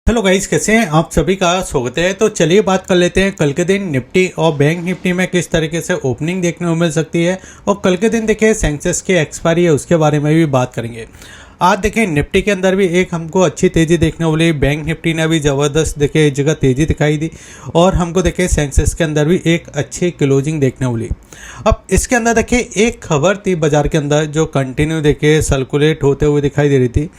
Hello guys, कैसे हैं आप सभी का स्वागत है। तो चलिए बात कर लेते हैं कल के दिन निफ्टी और बैंक निफ्टी में किस तरीके से ओपनिंग देखने को मिल सकती है। और कल के दिन देखिए सेंसेक्स की एक्सपायरी है, उसके बारे में भी बात करेंगे। आज देखें निफ्टी के अंदर भी एक हमको अच्छी तेज़ी देखने को मिली। बैंक निफ्टी ने भी ज़बरदस्त देखे एक जगह तेज़ी दिखाई दी और हमको देखे सेंसेक्स के अंदर भी एक अच्छी क्लोजिंग देखने को मिली। अब इसके अंदर देखिए एक खबर थी बाजार के अंदर जो कंटिन्यू देखे सर्कुलेट होते हुए दिखाई दे रही थी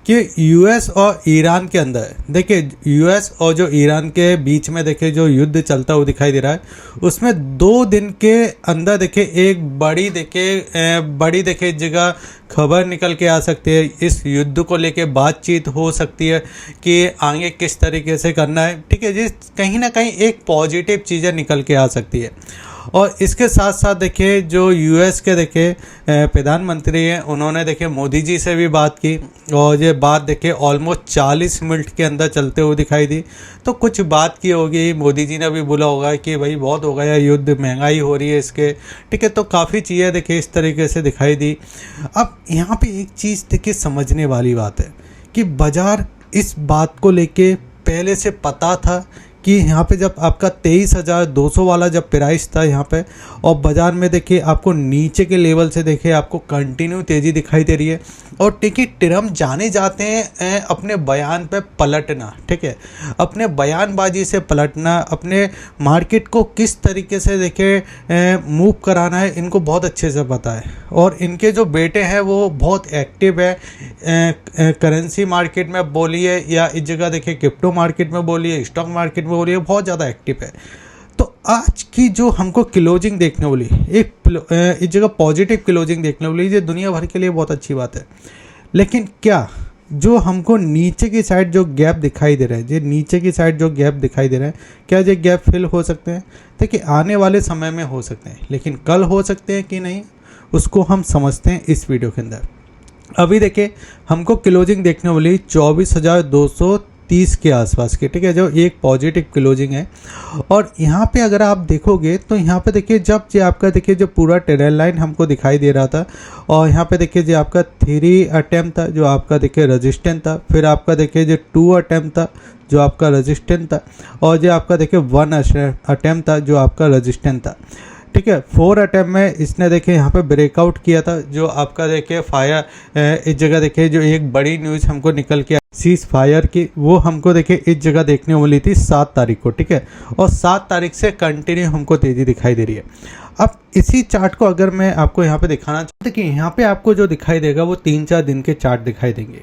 कि यूएस और ईरान के अंदर देखिए यूएस और जो ईरान के बीच में देखिए जो युद्ध चलता हुआ दिखाई दे रहा है, उसमें 2 दिन के अंदर देखिए एक बड़ी देखिए जगह खबर निकल के आ सकती है। इस युद्ध को लेके बातचीत हो सकती है कि आगे किस तरीके से करना है, ठीक है जी। कहीं ना कहीं एक पॉजिटिव चीज़ें निकल के आ सकती है। और इसके साथ साथ देखिए जो यूएस के देखिए प्रधानमंत्री हैं, उन्होंने देखिए मोदी जी से भी बात की और ये बात देखिए ऑलमोस्ट 40 मिनट के अंदर चलते हुए दिखाई दी। तो कुछ बात की होगी, मोदी जी ने भी बोला होगा कि भाई बहुत हो गया युद्ध, महंगाई हो रही है इसके, ठीक है। तो काफ़ी चीज़ें देखिए इस तरीके से दिखाई दी। अब यहाँ पे एक चीज़ देखिए समझने वाली बात है कि बाजार इस बात को लेके पहले से पता था कि यहाँ पे जब आपका 23,200 वाला जब प्राइस था यहाँ पे, और बाज़ार में देखिए आपको नीचे के लेवल से देखिए आपको कंटिन्यू तेज़ी दिखाई दे रही है। और देखिए ट्रम्प जाने जाते हैं अपने बयान पे पलटना, ठीक है, अपने बयानबाजी से पलटना, अपने मार्केट को किस तरीके से देखिए मूव कराना है, इनको बहुत अच्छे से पता है। और इनके जो बेटे हैं वो बहुत एक्टिव है, करेंसी मार्केट में बोलिए या इस जगह देखिए क्रिप्टो मार्केट में बोलिए, स्टॉक मार्केट में बोलिए, बहुत ज़्यादा एक्टिव है। तो आज की जो हमको क्लोजिंग देखने वाली एक इस जगह पॉजिटिव क्लोजिंग देखने वाली, ये दुनिया भर के लिए बहुत अच्छी बात है। लेकिन क्या जो हमको नीचे की साइड जो गैप दिखाई दे रहा है, ये नीचे की साइड जो गैप दिखाई दे रहा है, क्या ये गैप फिल हो सकते हैं? देखिए आने वाले समय में हो सकते हैं, लेकिन कल हो सकते हैं कि नहीं, उसको हम समझते हैं इस वीडियो के अंदर। अभी देखिए हमको क्लोजिंग देखने वाली 24,230 के आसपास की, ठीक है, जो एक पॉजिटिव क्लोजिंग है। और यहाँ पे अगर आप देखोगे तो यहाँ पे देखिए जब ये आपका देखिए जो पूरा ट्रेंड लाइन हमको दिखाई दे रहा था, और यहाँ पे देखिए जो आपका 3 अटेम्प्ट था जो आपका देखिए रेजिस्टेंस था, फिर आपका देखिए जो 2 अटेम्प्ट था जो आपका रेजिस्टेंस था, और जो आपका देखिए 1 अटेम्प्ट था जो आपका रेजिस्टेंस था, ठीक है। 4 अटैम्प में इसने देखिए यहाँ पे ब्रेकआउट किया था, जो आपका देखिए फायर इस जगह देखिए जो एक बड़ी न्यूज़ हमको निकल के सीज फायर की, वो हमको देखिए इस जगह देखने को मिली थी 7 तारीख को, ठीक है। और 7 तारीख से कंटिन्यू हमको तेज़ी दिखाई दे रही है। अब इसी चार्ट को अगर मैं आपको यहाँ पे दिखाना चाहता, देखिए यहाँ पे आपको जो दिखाई देगा वो 3-4 दिन के चार्ट दिखाई देंगे।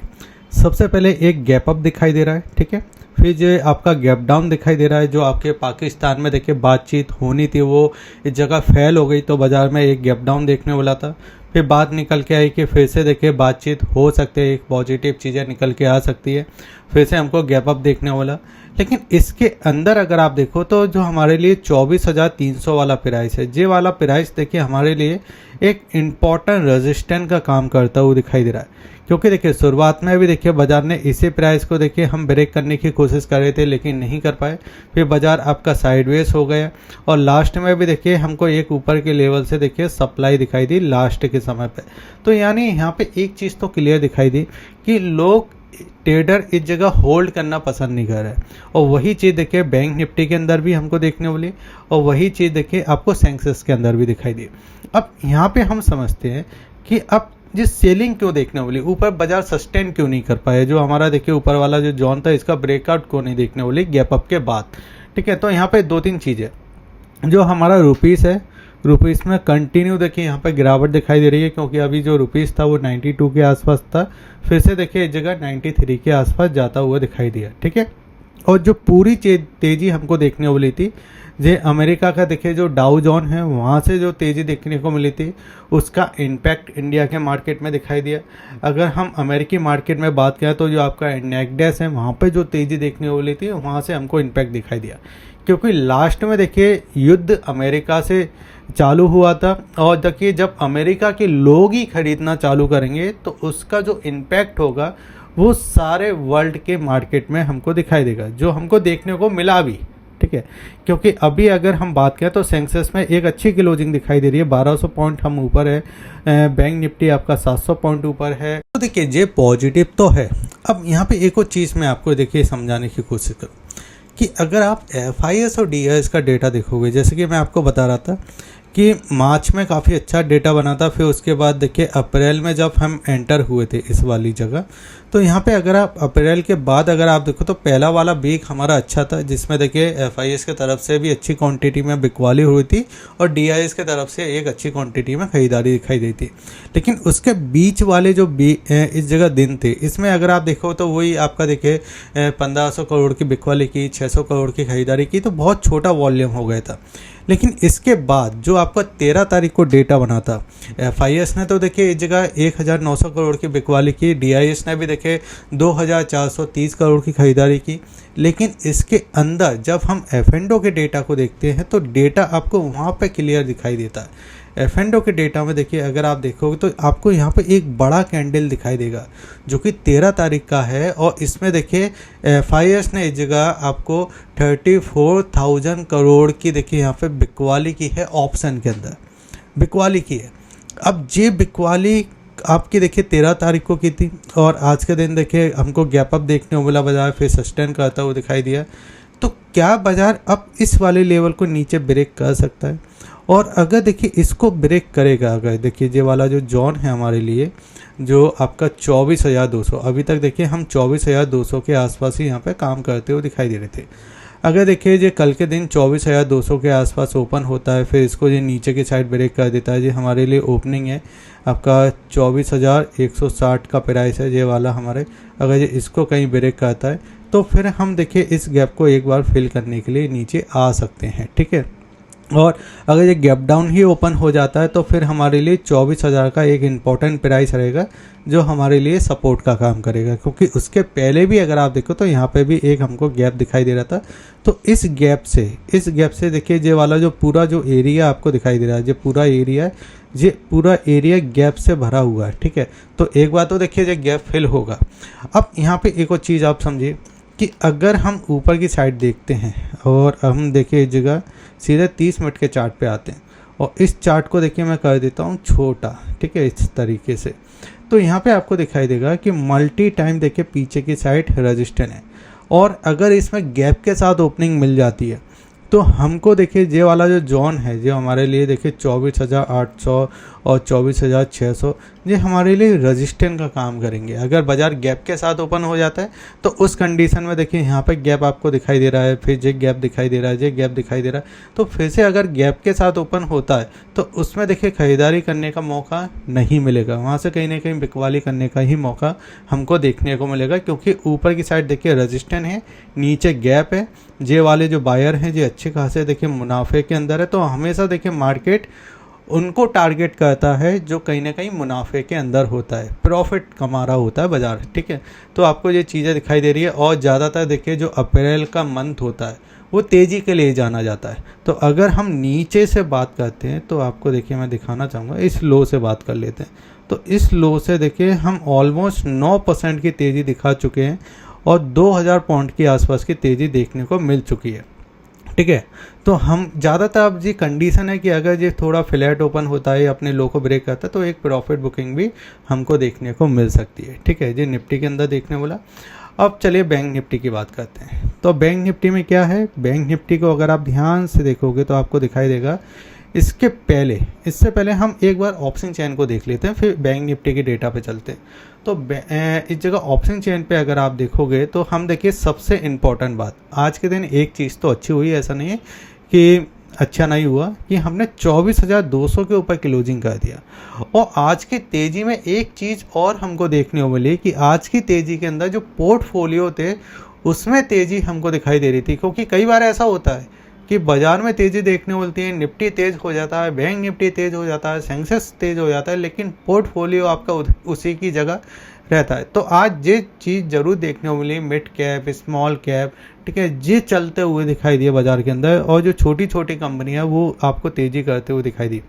सबसे पहले एक गैप अप दिखाई दे रहा है, ठीक है। फिर जो आपका गैप डाउन दिखाई दे रहा है, जो आपके पाकिस्तान में देखिए बातचीत होनी थी वो इस जगह फेल हो गई, तो बाज़ार में एक गैप डाउन देखने वाला था। फिर बात निकल के आई कि फिर से देखिए बातचीत हो सकती है, एक पॉजिटिव चीज़ें निकल के आ सकती है, फिर से हमको गैप अप देखने वाला। लेकिन इसके अंदर अगर आप देखो तो जो हमारे लिए 24,300 वाला प्राइस है, ये वाला प्राइस देखिए हमारे लिए एक इम्पॉर्टेंट रेजिस्टेंस का काम करता हुआ दिखाई दे रहा है। क्योंकि देखिए शुरुआत में भी देखिए बाजार ने इसी प्राइस को देखिए हम ब्रेक करने की कोशिश कर रहे थे, लेकिन नहीं कर पाए। फिर बाजार आपका साइडवेज हो गया और लास्ट में भी देखिए हमको एक ऊपर के लेवल से देखिए सप्लाई दिखाई दी लास्ट के समय पे। तो यानी यहाँ पे एक चीज़ तो क्लियर दिखाई दी कि लोग ट्रेडर इस जगह होल्ड करना पसंद नहीं कर रहे हैं। और वही चीज़ देखिए बैंक निफ्टी के अंदर भी हमको देखने वाली, और वही चीज़ देखिए आपको सेंसेक्स के अंदर भी दिखाई दी। अब यहाँ पे हम समझते हैं कि अब जिस सेलिंग क्यों देखने वाली, ऊपर बाजार सस्टेन क्यों नहीं कर पाए, जो हमारा देखिए ऊपर वाला जो जोन था इसका ब्रेकआउट क्यों नहीं देखने वाली गैप अप के बाद, ठीक है। तो यहाँ पे 2-3 चीज़ें, जो हमारा रुपीस है, रुपीस में कंटिन्यू देखिए यहाँ पे गिरावट दिखाई दे रही है, क्योंकि अभी जो रुपीस था वो 92 के आसपास था, फिर से देखिए इस जगह 93 के आसपास जाता हुआ दिखाई दिया, ठीक है। और जो पूरी तेज़ी हमको देखने वाली थी, जो अमेरिका का देखिए जो डाउ जोन है वहाँ से जो तेज़ी देखने को मिली थी, उसका इम्पैक्ट इंडिया के मार्केट में दिखाई दिया। अगर हम अमेरिकी मार्केट में बात करें तो जो आपका नेस्डैक है वहाँ पे जो तेज़ी देखने को मिली थी, वहाँ से हमको इम्पैक्ट दिखाई दिया। क्योंकि लास्ट में देखिए युद्ध अमेरिका से चालू हुआ था, और देखिए जब अमेरिका के लोग ही खरीदना चालू करेंगे तो उसका जो इम्पैक्ट होगा वो सारे वर्ल्ड के मार्केट में हमको दिखाई देगा, जो हमको देखने को मिला भी, ठीक है। क्योंकि अभी अगर हम बात करें तो सेंसेक्स में एक अच्छी क्लोजिंग दिखाई दे रही है, 1200 पॉइंट हम ऊपर है, बैंक निफ्टी आपका 700 पॉइंट ऊपर है। तो देखिए ये पॉजिटिव तो है, अब यहाँ पे एक और चीज़ मैं आपको देखिए समझाने की कोशिश करूँ कि अगर आप FIS और DIS का डेटा देखोगे, जैसे कि मैं आपको बता रहा था कि मार्च में काफ़ी अच्छा डेटा बना था, फिर उसके बाद देखिए अप्रैल में जब हम एंटर हुए थे इस वाली जगह, तो यहाँ पे अगर आप अप्रैल के बाद अगर आप देखो तो पहला वाला वीक हमारा अच्छा था, जिसमें देखिए FIS की तरफ से भी अच्छी क्वांटिटी में बिकवाली हुई थी और DIS की तरफ से एक अच्छी क्वांटिटी में खरीदारी दिखाई दी थी। लेकिन उसके बीच वाले जो इस जगह दिन थे, इसमें अगर आप देखो तो वही आपका देखिए 1500 करोड़ की बिकवाली की, 600 करोड़ की खरीदारी की, तो बहुत छोटा वॉल्यूम हो गया था। लेकिन इसके बाद जो आपका 13 तारीख को डेटा बना था, FIS ने तो देखिए इस जगह 1900 करोड़ की बिकवाली की, DIS ने भी देखिए 2430 करोड़ की खरीदारी की। लेकिन इसके अंदर जब हम F&O के डेटा को देखते हैं तो डेटा आपको वहाँ पे क्लियर दिखाई देता है। F&O के डेटा में देखिए अगर आप देखोगे तो आपको यहाँ पे एक बड़ा कैंडल दिखाई देगा जो कि 13 तारीख का है, और इसमें देखिए FIS ने इस जगह आपको 34,000 करोड़ की देखिए यहाँ पे बिकवाली की है, ऑप्शन के अंदर बिकवाली की है। अब ये बिकवाली आपकी देखिए 13 तारीख को की थी और आज के दिन देखिए हमको गैप अप देखने को मिला, बाजार फिर सस्टेन करता हुआ दिखाई दिया। तो क्या बाजार अब इस वाले लेवल को नीचे ब्रेक कर सकता है? और अगर देखिए इसको ब्रेक करेगा, अगर देखिए ये वाला जो जोन है हमारे लिए जो आपका 24,200, अभी तक देखिए हम 24,200 के आसपास ही यहाँ पे काम करते हुए दिखाई दे रहे थे। अगर देखिए ये कल के दिन 24,200 के आसपास ओपन होता है, फिर इसको ये नीचे की साइड ब्रेक कर देता है, ये हमारे लिए ओपनिंग है आपका 24,160 का प्राइस है ये वाला हमारे। अगर ये इसको कहीं ब्रेक करता है तो फिर हम देखिए इस गैप को एक बार फिल करने के लिए नीचे आ सकते हैं, ठीक है। और अगर ये गैप डाउन ही ओपन हो जाता है तो फिर हमारे लिए 24,000 का एक इम्पॉर्टेंट प्राइस रहेगा जो हमारे लिए सपोर्ट का काम करेगा, क्योंकि उसके पहले भी अगर आप देखो तो यहाँ पे भी एक हमको गैप दिखाई दे रहा था। तो इस गैप से देखिए ये वाला जो पूरा जो एरिया आपको दिखाई दे रहा है, ये पूरा एरिया गैप से भरा हुआ है, ठीक है। तो एक बार तो देखिए ये गैप फिल होगा। अब यहाँ पे एक और चीज़ आप समझिए कि अगर हम ऊपर की साइड देखते हैं और हम देखिए इस जगह सीधे 30 मिनट के चार्ट पे आते हैं और इस चार्ट को देखिए मैं कर देता हूँ छोटा, ठीक है, इस तरीके से। तो यहाँ पे आपको दिखाई देगा कि मल्टी टाइम देखिए पीछे की साइड रेजिस्टेंस है, और अगर इसमें गैप के साथ ओपनिंग मिल जाती है तो हमको देखिए ये वाला जो जोन है जो हमारे लिए देखिए 24,800 और 24,600 ये हमारे लिए रेजिस्टेंस का काम करेंगे। अगर बाजार गैप के साथ ओपन हो जाता है तो उस कंडीशन में देखिए यहाँ पे गैप आपको दिखाई दे रहा है, फिर ये गैप दिखाई दे रहा है, ये गैप दिखाई दे रहा है, तो फिर से अगर गैप के साथ ओपन होता है तो उसमें देखिए खरीदारी करने का मौका नहीं मिलेगा, वहाँ से कहीं ना कहीं बिकवाली करने का ही मौका हमको देखने को मिलेगा, क्योंकि ऊपर की साइड देखिए रेजिस्टेंस है, नीचे गैप है। ये वाले जो बायर हैं ये अच्छे खासे देखिए मुनाफे के अंदर है, तो हमेशा देखिए मार्केट उनको टारगेट करता है जो कहीं ना कहीं मुनाफे के अंदर होता है, प्रॉफिट कमा रहा होता है बाजार, ठीक है। तो आपको ये चीज़ें दिखाई दे रही है, और ज़्यादातर देखिए जो अप्रैल का मंथ होता है वो तेज़ी के लिए जाना जाता है। तो अगर हम नीचे से बात करते हैं तो आपको देखिए मैं दिखाना चाहूँगा, इस लो से बात कर लेते हैं। तो इस लो से देखिए हम ऑलमोस्ट 9% की तेज़ी दिखा चुके हैं और 2000 पॉइंट के आसपास की तेज़ी देखने को मिल चुकी है, ठीक है। तो हम ज़्यादातर अब जी कंडीशन है कि अगर ये थोड़ा फ्लैट ओपन होता है, अपने लो को ब्रेक करता है, तो एक प्रॉफिट बुकिंग भी हमको देखने को मिल सकती है, ठीक है। जी निफ्टी के अंदर देखने बोला। अब चलिए बैंक निफ्टी की बात करते हैं। तो बैंक निफ्टी में क्या है, बैंक निफ्टी को अगर आप ध्यान से देखोगे तो आपको दिखाई देगा इससे पहले हम एक बार ऑप्शन चेन को देख लेते हैं, फिर बैंक निफ्टी के डेटा पे चलते हैं। तो इस जगह ऑप्शन चेन पे अगर आप देखोगे तो हम देखिए सबसे इम्पॉर्टेंट बात, आज के दिन एक चीज़ तो अच्छी हुई, ऐसा नहीं है कि अच्छा नहीं हुआ, कि हमने 24,200 के ऊपर क्लोजिंग कर दिया। और आज की तेज़ी में एक चीज़ और हमको देखने को मिली कि आज की तेज़ी के अंदर जो पोर्टफोलियो थे उसमें तेज़ी हमको दिखाई दे रही थी, क्योंकि कई बार ऐसा होता है कि बाजार में तेज़ी देखने को मिलती है, निफ्टी तेज़ हो जाता है, बैंक निफ्टी तेज़ हो जाता है, सेंसेक्स तेज़ हो जाता है, लेकिन पोर्टफोलियो आपका उसी की जगह रहता है। तो आज ये चीज़ ज़रूर देखने को मिली, मिड कैप, स्मॉल कैप, ठीक है, ये चलते हुए दिखाई दिए बाजार के अंदर, और जो छोटी छोटी कंपनियां वो आपको तेज़ी करते हुए दिखाई दी।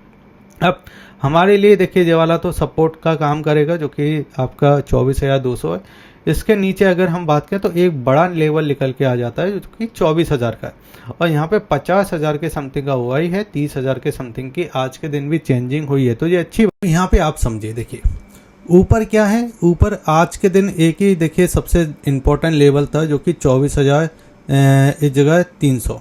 अब हमारे लिए देखिए ये वाला तो सपोर्ट का काम करेगा जो कि आपका 24,200 है। इसके नीचे अगर हम बात करें तो एक बड़ा लेवल निकल के आ जाता है जो कि 24,000 का है, और यहाँ पे 50,000 के समथिंग का हुआ ही है, 30,000 के समथिंग की आज के दिन भी चेंजिंग हुई है, तो ये अच्छी। यहाँ पे आप समझिए देखिए ऊपर क्या है, ऊपर आज के दिन एक ही देखिए सबसे इम्पोर्टेंट लेवल था जो कि 24,000 इस जगह 300,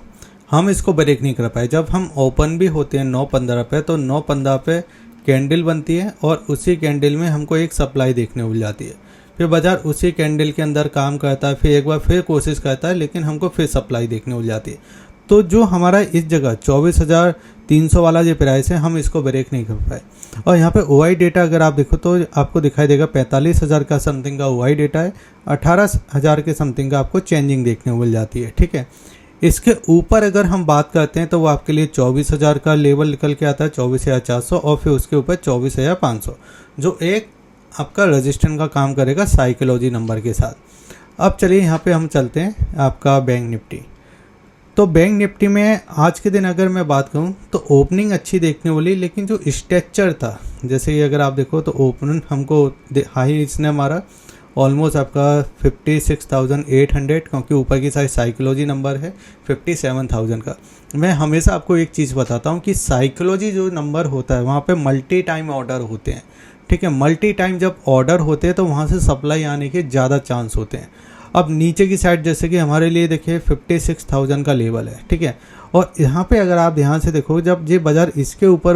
हम इसको ब्रेक नहीं कर पाए। जब हम ओपन भी होते हैं 9:15 पे, तो 9:15 पे कैंडल बनती है और उसी कैंडल में हमको एक सप्लाई देखने मिल जाती है। फिर बाजार उसी कैंडल के अंदर काम करता है, फिर एक बार फिर कोशिश करता है, लेकिन हमको फिर सप्लाई देखने मिल जाती है। तो जो हमारा इस जगह 24,300 वाला जो प्राइस है, हम इसको ब्रेक नहीं कर पाए। और यहाँ पे ओआई डेटा अगर आप देखो तो आपको दिखाई देगा 45,000 का समथिंग का ओआई डेटा है, 18,000 के समथिंग का आपको चेंजिंग देखने को मिल जाती है। ठीक है, इसके ऊपर अगर हम बात करते हैं तो वो आपके लिए 24,000 का लेवल निकल के आता है, 24,400, और फिर उसके ऊपर 24,500, जो एक आपका रजिस्टेंस का काम करेगा साइकोलॉजी नंबर के साथ। अब चलिए यहाँ पे हम चलते हैं आपका बैंक निफ्टी। तो बैंक निफ्टी में आज के दिन अगर मैं बात करूं तो ओपनिंग अच्छी देखने वाली, लेकिन जो स्ट्रक्चर था, जैसे ये अगर आप देखो तो ओपन हमको हाई इसने मारा ऑलमोस्ट आपका 56,800, क्योंकि ऊपर की साइड साइकोलॉजी नंबर है 57,000 का। मैं हमेशा आपको एक चीज़ बताता हूँ कि साइकोलॉजी जो नंबर होता है वहाँ पे मल्टी टाइम ऑर्डर होते हैं। ठीक है, मल्टी टाइम जब ऑर्डर होते हैं तो वहाँ से सप्लाई आने के ज़्यादा चांस होते हैं। अब नीचे की साइड जैसे कि हमारे लिए देखिए 56,000 का लेवल है। ठीक है, और यहाँ पे अगर आप ध्यान से देखो, जब ये बाजार इसके ऊपर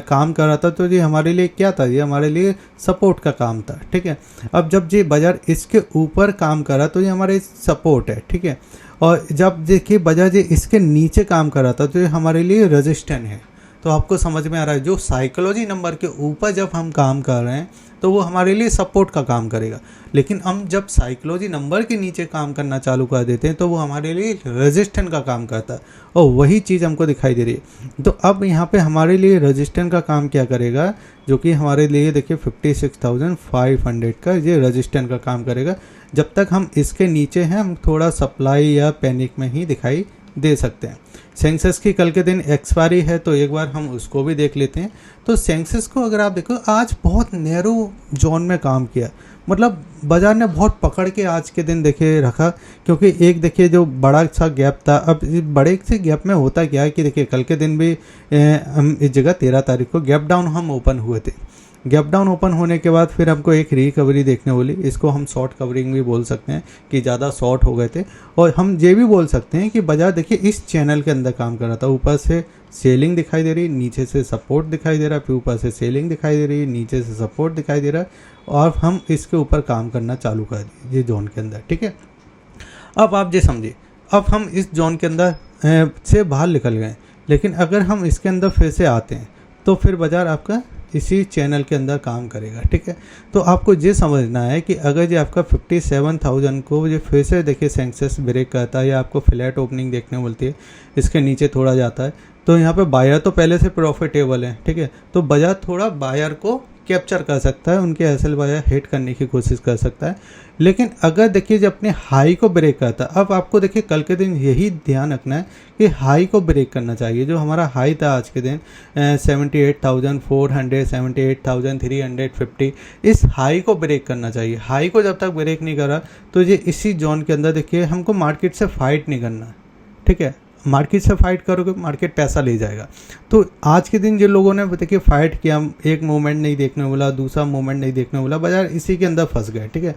काम कर रहा था तो ये हमारे लिए क्या था, ये हमारे लिए सपोर्ट का काम था। ठीक है, अब जब ये बाजार इसके ऊपर काम कर रहा तो ये हमारे सपोर्ट है। ठीक है, और जब देखिए बाजार ये इसके नीचे काम कर रहा था तो ये हमारे लिए रेजिस्टेंस है। तो आपको समझ में आ रहा है, जो साइकोलॉजी नंबर के ऊपर जब हम काम कर रहे हैं तो वो हमारे लिए सपोर्ट का काम करेगा, लेकिन हम जब साइकोलॉजी नंबर के नीचे काम करना चालू कर देते हैं तो वो हमारे लिए रेजिस्टेंस का काम करता है, और वही चीज़ हमको दिखाई दे रही है। तो अब यहाँ पे हमारे लिए रेजिस्टेंस का काम क्या करेगा, जो कि हमारे लिए देखिए 56,500 का ये रेजिस्टेंस का काम करेगा। जब तक हम इसके नीचे हैं हम थोड़ा सप्लाई या पैनिक में ही दिखाई दे सकते हैं। सेंसेक्स की कल के दिन एक्सपायरी है तो एक बार हम उसको भी देख लेते हैं। तो सेंसेक्स को अगर आप देखो आज बहुत नैरो जोन में काम किया, मतलब बाजार ने बहुत पकड़ के आज के दिन देखिए रखा, क्योंकि एक देखिए जो बड़ा सा गैप था। अब इस बड़े से गैप में होता क्या है कि देखिए कल के दिन भी हम इस जगह 13 तारीख को गैप डाउन हम ओपन हुए थे। गैप डाउन ओपन होने के बाद फिर हमको एक रिकवरी देखने वाली, इसको हम शॉर्ट कवरिंग भी बोल सकते हैं कि ज़्यादा शॉर्ट हो गए थे। और हम ये भी बोल सकते हैं कि बाजार देखिए इस चैनल के अंदर काम कर रहा था, ऊपर से सेलिंग दिखाई दे रही, नीचे से सपोर्ट दिखाई दे रहा, फिर ऊपर से सेलिंग दिखाई दे रही, नीचे से सपोर्ट दिखाई दे रहा, और हम इसके ऊपर काम करना चालू कर दिए ये जोन के अंदर। ठीक है, अब आप ये समझिए, अब हम इस जोन के अंदर से बाहर निकल गए, लेकिन अगर हम इसके अंदर फिर से आते हैं तो फिर बाजार आपका इसी चैनल के अंदर काम करेगा। ठीक है, तो आपको ये समझना है कि अगर ये आपका 57,000 को ये फिर से देखिए सेंसेक्स ब्रेक करता है या आपको फ्लैट ओपनिंग देखने मिलती है, इसके नीचे थोड़ा जाता है, तो यहाँ पे बायर तो पहले से प्रॉफिटेबल है। ठीक है, तो बाजार थोड़ा बायर को कैप्चर कर सकता है, उनके एसएल बायर हिट करने की कोशिश कर सकता है। लेकिन अगर देखिए जब अपने हाई को ब्रेक करता है, अब आपको देखिए कल के दिन यही ध्यान रखना है कि हाई को ब्रेक करना चाहिए। जो हमारा हाई था आज के दिन 78,400, 78,350, इस हाई को ब्रेक करना चाहिए। हाई को जब तक ब्रेक नहीं करा तो ये इसी जोन के अंदर देखिए हमको मार्केट से फाइट नहीं करना। ठीक है, मार्केट से फाइट करोगे मार्केट पैसा ले जाएगा। तो आज के दिन जिन लोगों ने देखिए फाइट किया, एक मूवमेंट नहीं देखने वाला, दूसरा मूवमेंट नहीं देखने वाला, बाजार इसी के अंदर फंस गए। ठीक है,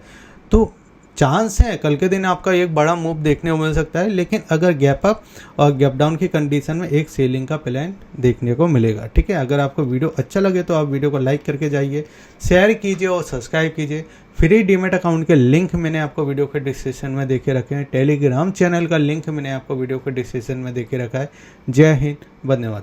तो चांस है कल के दिन आपका एक बड़ा मूव देखने को मिल सकता है, लेकिन अगर गैप अप और गैप डाउन की कंडीशन में एक सेलिंग का प्लान देखने को मिलेगा। ठीक है, अगर आपको वीडियो अच्छा लगे तो आप वीडियो को लाइक करके जाइए, शेयर कीजिए और सब्सक्राइब कीजिए। फ्री डीमेट अकाउंट के लिंक मैंने आपको वीडियो के डिस्क्रिप्शन में देके रखे हैं, टेलीग्राम चैनल का लिंक मैंने आपको वीडियो के डिस्क्रिप्शन में देके रखा है। जय हिंद, धन्यवाद।